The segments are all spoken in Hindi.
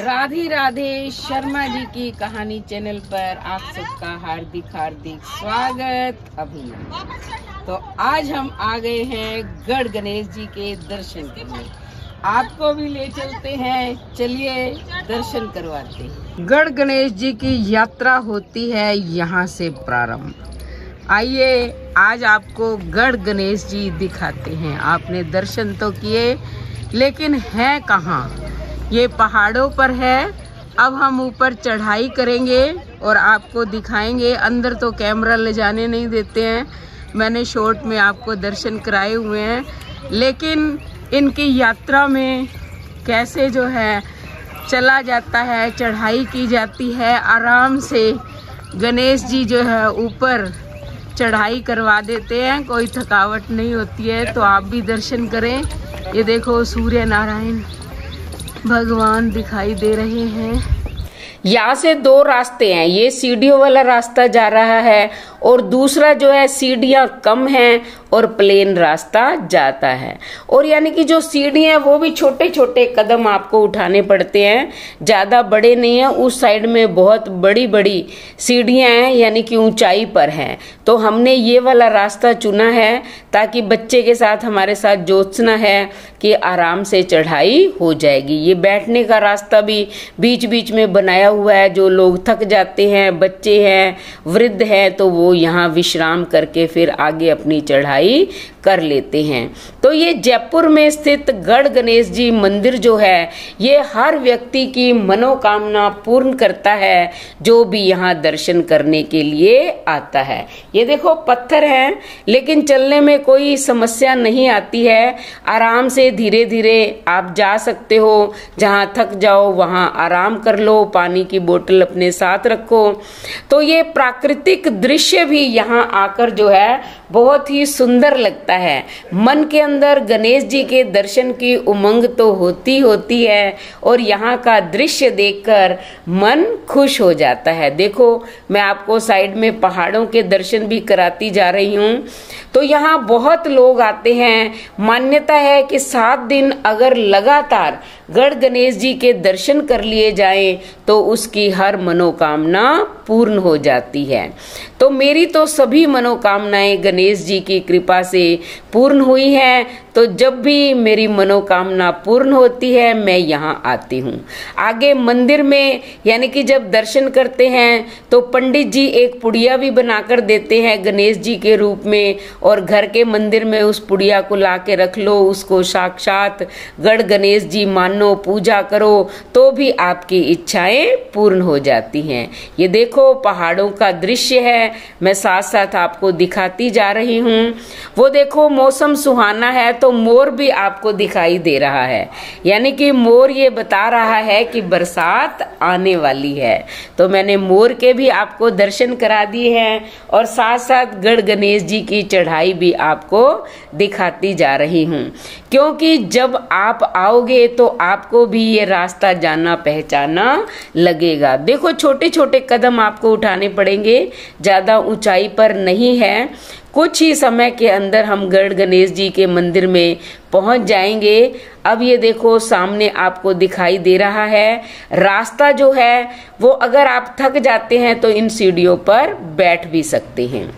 राधे राधे शर्मा जी की कहानी चैनल पर आप सबका हार्दिक हार्दिक स्वागत अभिनंदन। तो आज हम आ गए हैं गढ़ गणेश जी के दर्शन करने। आपको भी ले चलते हैं, चलिए दर्शन करवाते हैं। गढ़ गणेश जी की यात्रा होती है यहाँ से प्रारंभ। आइए आज आपको गढ़ गणेश जी दिखाते हैं। आपने दर्शन तो किए, लेकिन है कहाँ? ये पहाड़ों पर है। अब हम ऊपर चढ़ाई करेंगे और आपको दिखाएंगे। अंदर तो कैमरा ले जाने नहीं देते हैं, मैंने शॉर्ट में आपको दर्शन कराए हुए हैं, लेकिन इनकी यात्रा में कैसे जो है चला जाता है, चढ़ाई की जाती है। आराम से गणेश जी जो है ऊपर चढ़ाई करवा देते हैं, कोई थकावट नहीं होती है। तो आप भी दर्शन करें। ये देखो सूर्य नारायण भगवान दिखाई दे रहे हैं। यहाँ से दो रास्ते हैं, ये सीढ़ियों वाला रास्ता जा रहा है और दूसरा जो है सीढ़ियाँ कम हैं और प्लेन रास्ता जाता है। और यानी कि जो सीढ़ियाँ हैं वो भी छोटे छोटे कदम आपको उठाने पड़ते हैं, ज्यादा बड़े नहीं है। उस साइड में बहुत बड़ी बड़ी सीढ़ियाँ हैं, यानी कि ऊंचाई पर हैं। तो हमने ये वाला रास्ता चुना है ताकि बच्चे के साथ हमारे साथ जोत्सना है कि आराम से चढ़ाई हो जाएगी। ये बैठने का रास्ता भी बीच बीच में बनाया हुआ है। जो लोग थक जाते हैं, बच्चे हैं, वृद्ध हैं, तो वो यहाँ विश्राम करके फिर आगे अपनी चढ़ाई कर लेते हैं। तो ये जयपुर में स्थित गढ़ गणेश जी मंदिर जो है, ये हर व्यक्ति की मनोकामना पूर्ण करता है जो भी यहाँ दर्शन करने के लिए आता है। ये देखो पत्थर हैं, लेकिन चलने में कोई समस्या नहीं आती है। आराम से धीरे धीरे आप जा सकते हो। जहाँ थक जाओ वहाँ आराम कर लो, पानी की बोतल अपने साथ रखो। तो ये प्राकृतिक दृश्य भी यहाँ आकर जो है बहुत ही सुंदर लगता है। मन के अंदर गणेश जी के दर्शन की उमंग तो होती है और यहाँ का दृश्य देखकर मन खुश हो जाता है। देखो मैं आपको साइड में पहाड़ों के दर्शन भी कराती जा रही हूँ। तो यहाँ बहुत लोग आते हैं। मान्यता है कि 7 दिन अगर लगातार गढ़ गणेश जी के दर्शन कर लिए जाएं तो उसकी हर मनोकामना पूर्ण हो जाती है। तो मेरी तो सभी मनोकामनाएं गणेश जी की कृपा से पूर्ण हुई हैं। तो जब भी मेरी मनोकामना पूर्ण होती है मैं यहाँ आती हूँ। आगे मंदिर में यानी कि जब दर्शन करते हैं तो पंडित जी एक पुड़िया भी बनाकर देते हैं गणेश जी के रूप में, और घर के मंदिर में उस पुड़िया को ला के रख लो, उसको साक्षात गढ़ गणेश जी मानो, पूजा करो, तो भी आपकी इच्छाएं पूर्ण हो जाती हैं। ये देखो पहाड़ों का दृश्य है, मैं साथ साथ आपको दिखाती जा रही हूँ। वो देखो मौसम सुहाना है तो मोर भी आपको दिखाई दे रहा है, यानी कि मोर ये बता रहा है कि बरसात आने वाली है। तो मैंने मोर के भी आपको दर्शन करा दिए हैं और साथ साथ गढ़ गणेश जी की चढ़ाई भी आपको दिखाती जा रही हूँ, क्योंकि जब आप आओगे तो आपको भी ये रास्ता जाना पहचाना लगेगा। देखो छोटे छोटे कदम आपको उठाने पड़ेंगे, ज्यादा ऊंचाई पर नहीं है। कुछ ही समय के अंदर हम गढ़ गणेश जी के मंदिर में पहुंच जाएंगे। अब ये देखो सामने आपको दिखाई दे रहा है रास्ता जो है वो, अगर आप थक जाते हैं तो इन सीढ़ियों पर बैठ भी सकते हैं।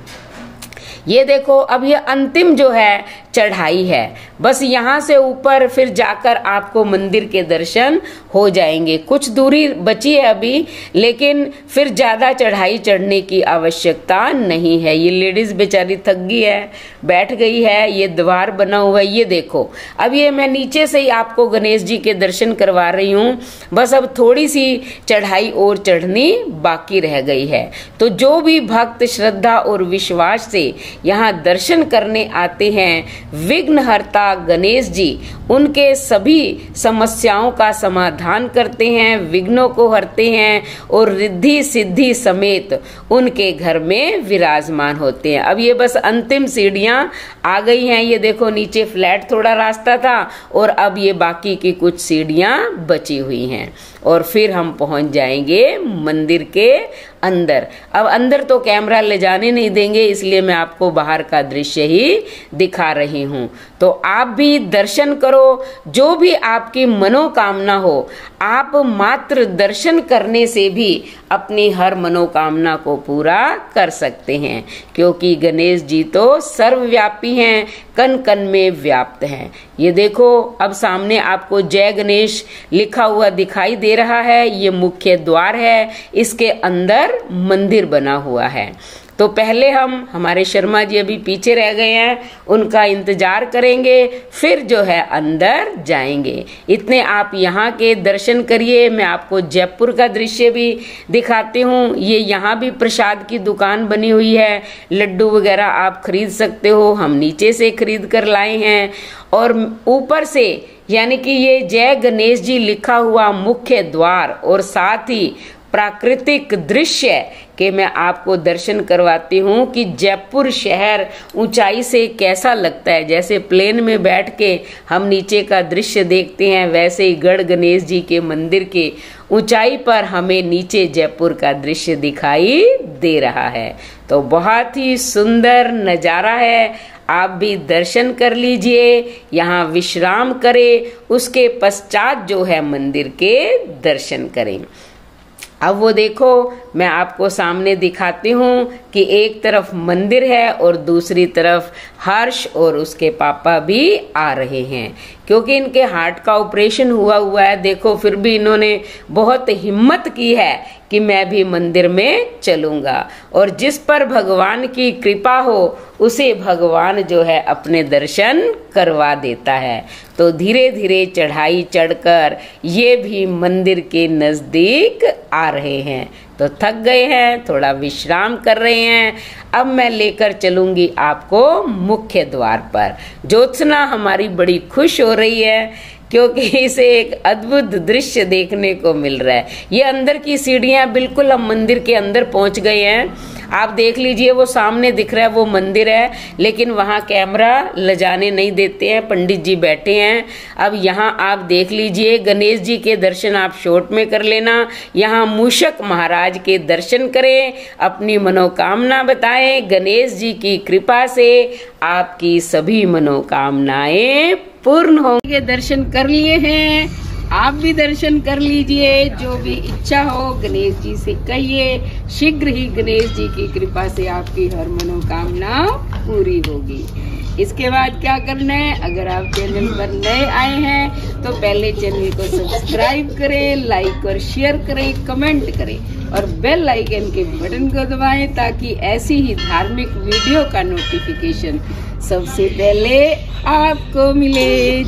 ये देखो अब ये अंतिम जो है चढ़ाई है, बस यहाँ से ऊपर फिर जाकर आपको मंदिर के दर्शन हो जाएंगे। कुछ दूरी बची है अभी, लेकिन फिर ज्यादा चढ़ाई चढ़ने की आवश्यकता नहीं है। ये लेडीज बेचारी थक गई है, बैठ गई है। ये द्वार बना हुआ है, ये देखो। अब ये मैं नीचे से ही आपको गणेश जी के दर्शन करवा रही हूँ, बस अब थोड़ी सी चढ़ाई और चढ़नी बाकी रह गई है। तो जो भी भक्त श्रद्धा और विश्वास से यहाँ दर्शन करने आते हैं, विघ्नहर्ता गणेश जी उनके सभी समस्याओं का समाधान करते हैं, विघ्नों को हरते हैं और रिद्धि सिद्धि समेत उनके घर में विराजमान होते हैं। अब ये बस अंतिम सीढ़ियां आ गई हैं। ये देखो नीचे फ्लैट थोड़ा रास्ता था और अब ये बाकी की कुछ सीढ़ियां बची हुई हैं और फिर हम पहुंच जाएंगे मंदिर के अंदर। अब अंदर तो कैमरा ले जाने नहीं देंगे, इसलिए मैं आपको बाहर का दृश्य ही दिखा रही हूँ। तो आप भी दर्शन करो। जो भी आपकी मनोकामना हो, आप मात्र दर्शन करने से भी अपनी हर मनोकामना को पूरा कर सकते हैं, क्योंकि गणेश जी तो सर्वव्यापी हैं, कण कण में व्याप्त हैं। ये देखो, अब सामने आपको जय गणेश लिखा हुआ दिखाई दे रहा है। ये मुख्य द्वार है, इसके अंदर मंदिर बना हुआ है। तो पहले हमारे शर्मा जी अभी पीछे रह गए हैं, उनका इंतजार करेंगे, फिर जो है अंदर जाएंगे। इतने आप यहाँ के दर्शन करिए। मैं आपको जयपुर का दृश्य भी दिखाती हूँ। ये यहाँ भी प्रसाद की दुकान बनी हुई है, लड्डू वगैरह आप खरीद सकते हो। हम नीचे से खरीद कर लाए हैं, और ऊपर से यानी कि ये जय गणेश जी लिखा हुआ मुख्य द्वार और साथ ही प्राकृतिक दृश्य के मैं आपको दर्शन करवाती हूँ कि जयपुर शहर ऊंचाई से कैसा लगता है। जैसे प्लेन में बैठ के हम नीचे का दृश्य देखते हैं, वैसे ही गढ़ गणेश जी के मंदिर के ऊंचाई पर हमें नीचे जयपुर का दृश्य दिखाई दे रहा है। तो बहुत ही सुंदर नजारा है। आप भी दर्शन कर लीजिए, यहाँ विश्राम करें, उसके पश्चात जो है मंदिर के दर्शन करें। अब वो देखो, मैं आपको सामने दिखाती हूँ कि एक तरफ मंदिर है और दूसरी तरफ हर्ष और उसके पापा भी आ रहे हैं, क्योंकि इनके हार्ट का ऑपरेशन हुआ है। देखो, फिर भी इन्होंने बहुत हिम्मत की है कि मैं भी मंदिर में चलूंगा। और जिस पर भगवान की कृपा हो उसे भगवान जो है अपने दर्शन करवा देता है। तो धीरे धीरे चढ़ाई चढ़कर ये भी मंदिर के नजदीक आ रहे हैं। तो थक गए हैं, थोड़ा विश्राम कर रहे हैं। अब मैं लेकर चलूंगी आपको मुख्य द्वार पर। ज्योत्सना हमारी बड़ी खुश हो रही है, क्योंकि इसे एक अद्भुत दृश्य देखने को मिल रहा है। ये अंदर की सीढ़ियां, बिल्कुल हम मंदिर के अंदर पहुंच गए हैं। आप देख लीजिए, वो सामने दिख रहा है वो मंदिर है, लेकिन वहां कैमरा ले जाने नहीं देते हैं, पंडित जी बैठे हैं। अब यहाँ आप देख लीजिए, गणेश जी के दर्शन आप शॉर्ट में कर लेना। यहाँ मूषक महाराज के दर्शन करें, अपनी मनोकामना बताएं। गणेश जी की कृपा से आपकी सभी मनोकामनाएं पूर्ण होंगे। दर्शन कर लिए हैं, आप भी दर्शन कर लीजिए। जो भी इच्छा हो गणेश जी से कहिए, शीघ्र ही गणेश जी की कृपा से आपकी हर मनोकामना पूरी होगी। इसके बाद क्या करना है, अगर आप चैनल पर नए आए हैं तो पहले चैनल को सब्सक्राइब करें, लाइक और शेयर करें, कमेंट करें और बेल आइकन के बटन को दबाएं, ताकि ऐसी ही धार्मिक वीडियो का नोटिफिकेशन सबसे पहले आपको मिले।